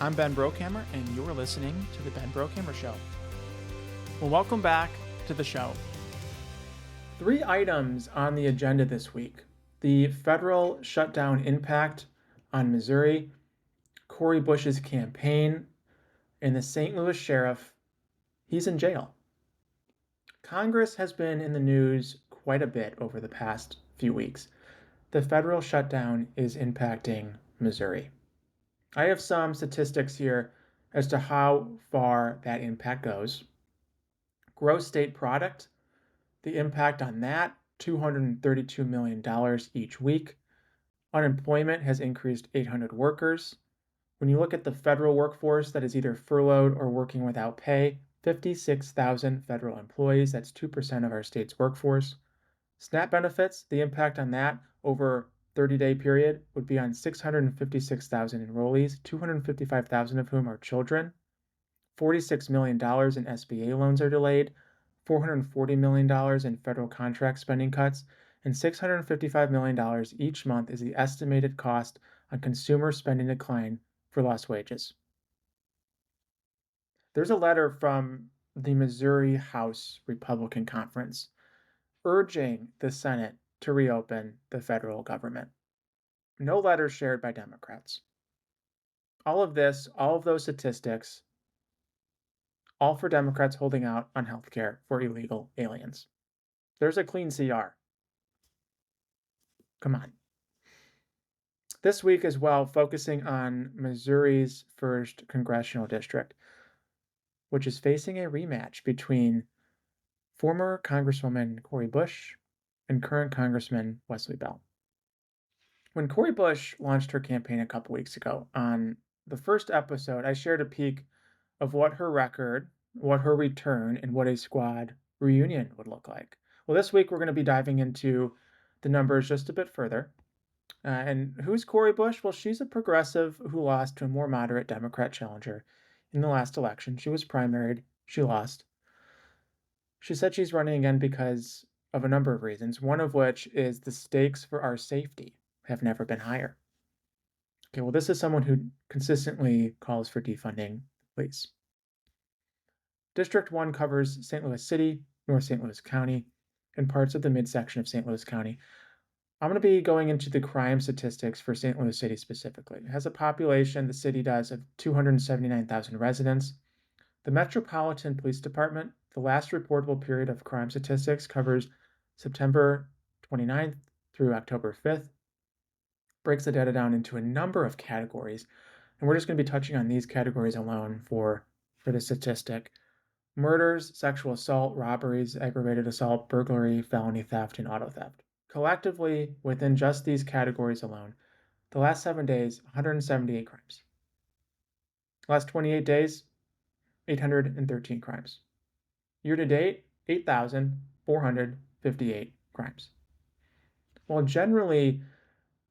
I'm Ben Broghammer, and you're listening to the Ben Broghammer Show. Well, welcome back to the show. 3 items on the agenda this week: the federal shutdown impact on Missouri, Cori Bush's campaign, and the St. Louis sheriff. He's in jail. Congress has been in the news quite a bit over the past few weeks. The federal shutdown is impacting Missouri. I have some statistics here as to how far that impact goes. Gross state product, the impact on that, $232 million each week. Unemployment has increased 800 workers. When you look at the federal workforce that is either furloughed or working without pay, 56,000 federal employees, that's 2% of our state's workforce. SNAP benefits, the impact on that over 30-day period would be on 656,000 enrollees, 255,000 of whom are children. $46 million in SBA loans are delayed, $440 million in federal contract spending cuts, and $655 million each month is the estimated cost on consumer spending decline for lost wages. There's a letter from the Missouri House Republican Conference urging the Senate to reopen the federal government. No letters shared by Democrats. All of those statistics, all for Democrats holding out on health care for illegal aliens. There's a clean CR. Come on. This week as well, focusing on Missouri's 1st congressional district, which is facing a rematch between former Congresswoman Cori Bush and current Congressman Wesley Bell. When Cori Bush launched her campaign a couple weeks ago, on the first episode, I shared a peek of what her record, what her return, and what a squad reunion would look like. Well, this week we're going to be diving into the numbers just a bit further. And who's Cori Bush? Well, she's a progressive who lost to a more moderate Democrat challenger in the last election. She was primaried. She lost. She said she's running again because of a number of reasons, one of which is the stakes for our safety have never been higher. Okay, well, this is someone who consistently calls for defunding the police. District 1 covers St. Louis City, North St. Louis County, and parts of the midsection of St. Louis County. I'm going to be going into the crime statistics for St. Louis City specifically. It has a population, the city does, of 279,000 residents. The Metropolitan Police Department, the last reportable period of crime statistics, covers September 29th through October 5th, breaks the data down into a number of categories, and we're just going to be touching on these categories alone for the statistic. Murders, sexual assault, robberies, aggravated assault, burglary, felony theft, and auto theft. Collectively, within just these categories alone, the last 7 days, 178 crimes. The last 28 days, 813 crimes. Year to date, 8,458 crimes. While generally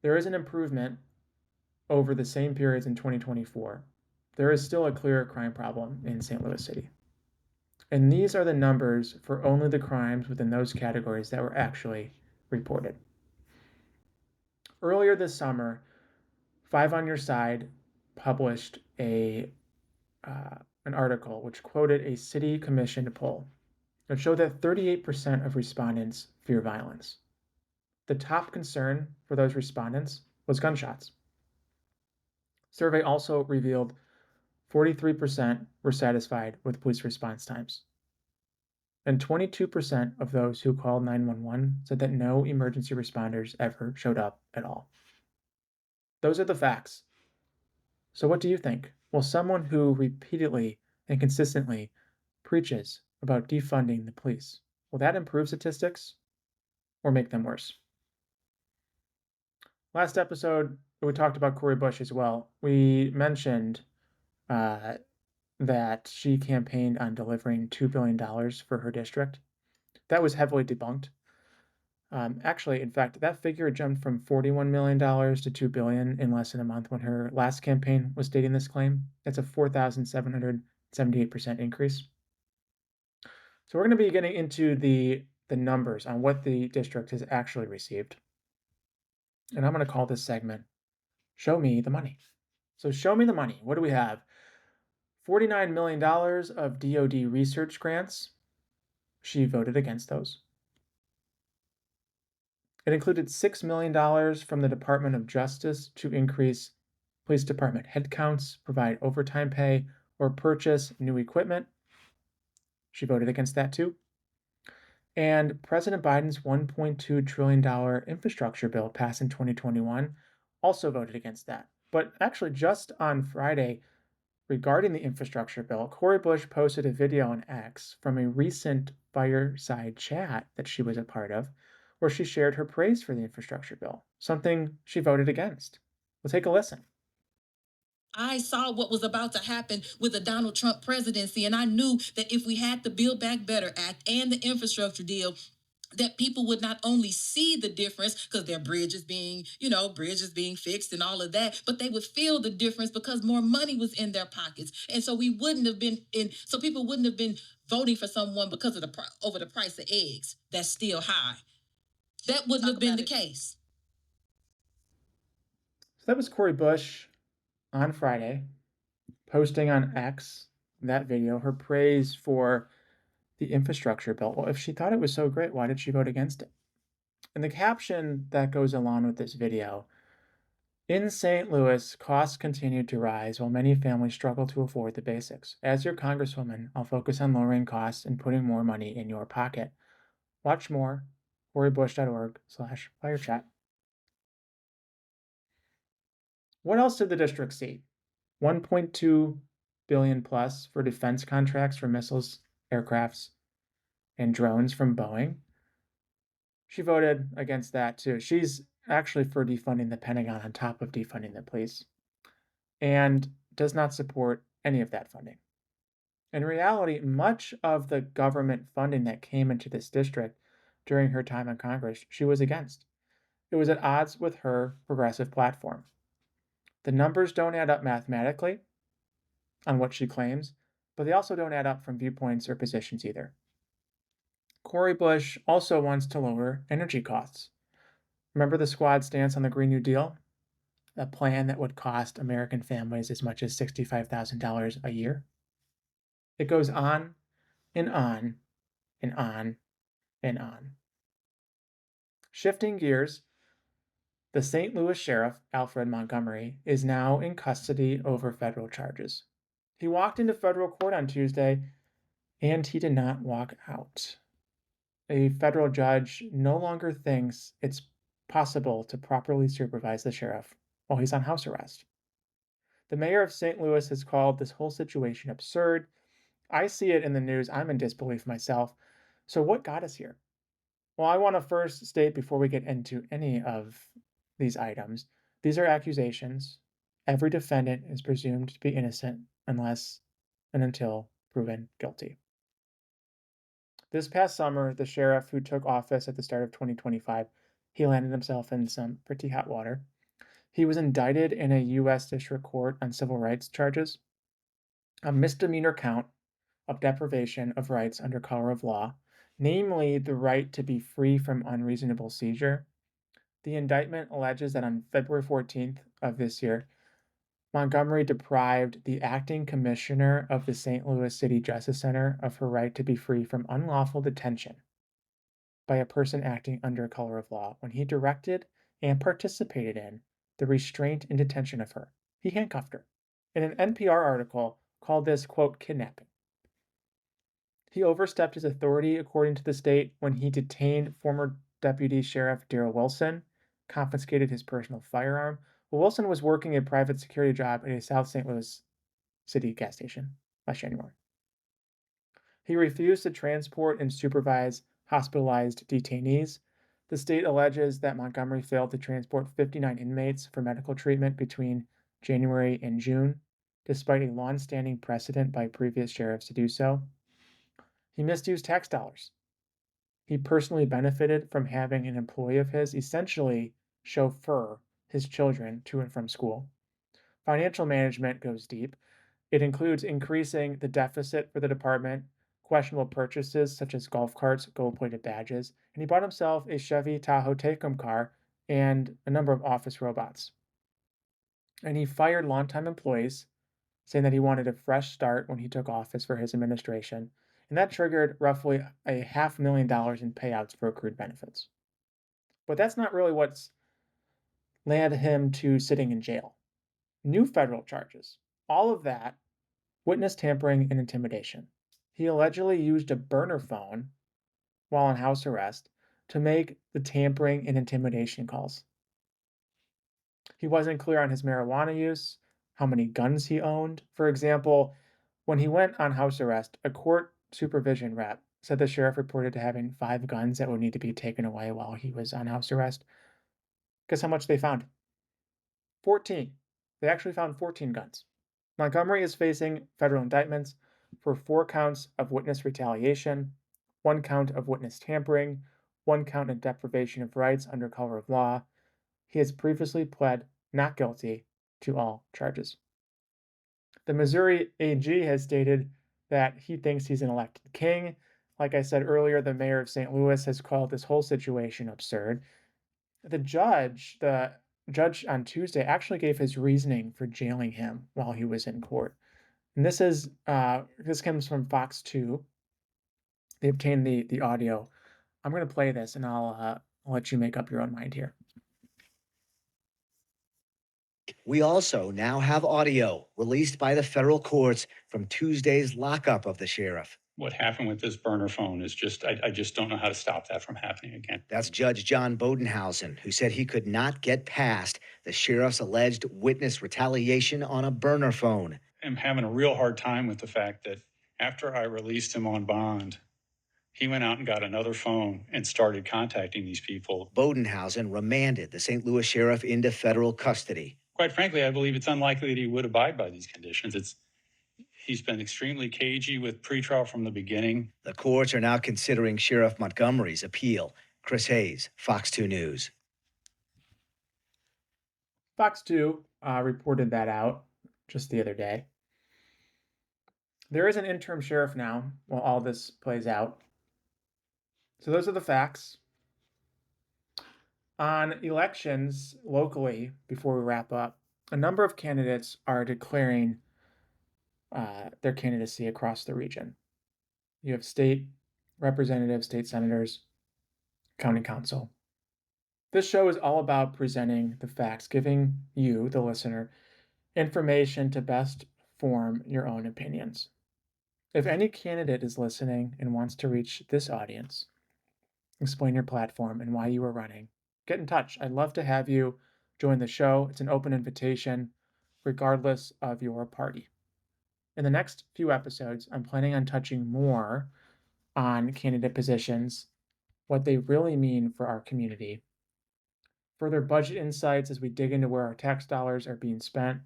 there is an improvement over the same periods in 2024, there is still a clear crime problem in St. Louis City. And these are the numbers for only the crimes within those categories that were actually reported. Earlier this summer, 5 on Your Side published an article which quoted a city commissioned poll that showed that 38% of respondents fear violence. The top concern for those respondents was gunshots. Survey also revealed 43% were satisfied with police response times. And 22% of those who called 911 said that no emergency responders ever showed up at all. Those are the facts. So what do you think? Well, someone who repeatedly and consistently preaches about defunding the police, will that improve statistics or make them worse? Last episode, we talked about Cori Bush as well. We mentioned that she campaigned on delivering $2 billion for her district. That was heavily debunked. Actually, in fact, that figure jumped from $41 million to $2 billion in less than a month when her last campaign was stating this claim. That's a 4,778% increase. So we're going to be getting into the numbers on what the district has actually received. And I'm going to call this segment, Show Me the Money. So show me the money. What do we have? $49 million of DoD research grants. She voted against those. It included $6 million from the Department of Justice to increase police department headcounts, provide overtime pay, or purchase new equipment. She voted against that too. And President Biden's $1.2 trillion infrastructure bill passed in 2021 also voted against that. But actually, just on Friday, regarding the infrastructure bill, Cori Bush posted a video on X from a recent fireside chat that she was a part of, where she shared her praise for the infrastructure bill, something she voted against. We'll take a listen. I saw what was about to happen with the Donald Trump presidency, and I knew that if we had the Build Back Better Act and the infrastructure deal, that people would not only see the difference because their bridges being fixed and all of that, but they would feel the difference because more money was in their pockets. And so people wouldn't have been voting for someone because of over the price of eggs that's still high. That wouldn't have been the case. So that was Cori Bush on Friday, posting on X that video, her praise for the infrastructure bill. Well, if she thought it was so great, why did she vote against it? And the caption that goes along with this video: in St. Louis, costs continue to rise while many families struggle to afford the basics. As your Congresswoman, I'll focus on lowering costs and putting more money in your pocket. Watch more, coribush.org/firechat. What else did the district see? 1.2 billion plus for defense contracts for missiles, aircrafts, and drones from Boeing. She voted against that too. She's actually for defunding the Pentagon on top of defunding the police, and does not support any of that funding. In reality, much of the government funding that came into this district during her time in Congress, she was against. It was at odds with her progressive platform. The numbers don't add up mathematically on what she claims, but they also don't add up from viewpoints or positions either. Cori Bush also wants to lower energy costs. Remember the squad stance on the Green New Deal? A plan that would cost American families as much as $65,000 a year? It goes on and on and on and on. Shifting gears, the St. Louis Sheriff Alfred Montgomery is now in custody over federal charges. He walked into federal court on Tuesday and he did not walk out. A federal judge no longer thinks it's possible to properly supervise the sheriff while he's on house arrest. The mayor of St. Louis has called this whole situation absurd. I see it in the news. I'm in disbelief myself. So, what got us here? Well, I want to first state before we get into any of these items, these are accusations. Every defendant is presumed to be innocent unless and until proven guilty. This past summer, the sheriff who took office at the start of 2025, he landed himself in some pretty hot water. He was indicted in a U.S. District Court on civil rights charges, a misdemeanor count of deprivation of rights under color of law, namely the right to be free from unreasonable seizure. The indictment alleges that on February 14th of this year, Montgomery deprived the acting commissioner of the St. Louis City Justice Center of her right to be free from unlawful detention by a person acting under color of law when he directed and participated in the restraint and detention of her. He handcuffed her. In an NPR article, called this, quote, kidnapping. He overstepped his authority, according to the state, when he detained former Deputy Sheriff Darrell Wilson, confiscated his personal firearm. Well, Wilson was working a private security job at a South St. Louis City gas station last January. He refused to transport and supervise hospitalized detainees. The state alleges that Montgomery failed to transport 59 inmates for medical treatment between January and June, despite a long-standing precedent by previous sheriffs to do so. He misused tax dollars. He personally benefited from having an employee of his essentially chauffeur his children to and from school. Financial management goes deep. It includes increasing the deficit for the department, questionable purchases such as golf carts, gold-plated badges, and he bought himself a Chevy Tahoe Tacom car and a number of office robots. and he fired longtime employees, saying that he wanted a fresh start when he took office for his administration, and that triggered roughly a $500,000 in payouts for accrued benefits. But that's not really what's led him to sitting in jail. New federal charges. All of that, witness tampering and intimidation. He allegedly used a burner phone while on house arrest to make the tampering and intimidation calls. He wasn't clear on his marijuana use, how many guns he owned. For example, when he went on house arrest, a court supervision rep said the sheriff reported to having 5 guns that would need to be taken away while he was on house arrest. Guess how much they found? 14. They actually found 14 guns. Montgomery is facing federal indictments for 4 counts of witness retaliation, 1 count of witness tampering, 1 count of deprivation of rights under color of law. He has previously pled not guilty to all charges. The Missouri AG has stated that he thinks he's an elected king. Like I said earlier, the mayor of St. Louis has called this whole situation absurd. The judge on Tuesday actually gave his reasoning for jailing him while he was in court. And this comes from Fox 2. They obtained the audio. I'm going to play this, and I'll let you make up your own mind here. We also now have audio released by the federal courts from Tuesday's lockup of the sheriff. What happened with this burner phone is just, I just don't know how to stop that from happening again. That's Judge John Bodenhausen, who said he could not get past the sheriff's alleged witness retaliation on a burner phone. I'm having a real hard time with the fact that after I released him on bond, he went out and got another phone and started contacting these people. Bodenhausen remanded the St. Louis sheriff into federal custody. Quite frankly, I believe it's unlikely that he would abide by these conditions. He's been extremely cagey with pretrial from the beginning. The courts are now considering Sheriff Montgomery's appeal. Chris Hayes, Fox 2 News. Fox 2 reported that out just the other day. There is an interim sheriff now while all this plays out. So those are the facts. On elections locally, before we wrap up, a number of candidates are declaring their candidacy across the region. You have state representatives, state senators, county council. This show is all about presenting the facts, giving you, the listener, information to best form your own opinions. If any candidate is listening and wants to reach this audience, explain your platform and why you are running, get in touch. I'd love to have you join the show. It's an open invitation, regardless of your party. In the next few episodes, I'm planning on touching more on candidate positions, what they really mean for our community, further budget insights as we dig into where our tax dollars are being spent,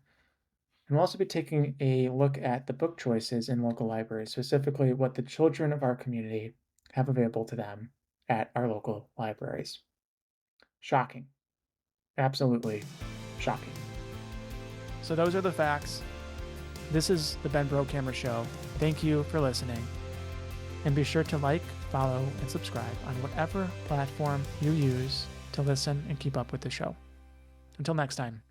and we'll also be taking a look at the book choices in local libraries, specifically what the children of our community have available to them at our local libraries. Shocking. Absolutely shocking. So those are the facts. This is the Ben Broghammer Show. Thank you for listening. And be sure to like, follow, and subscribe on whatever platform you use to listen and keep up with the show. Until next time.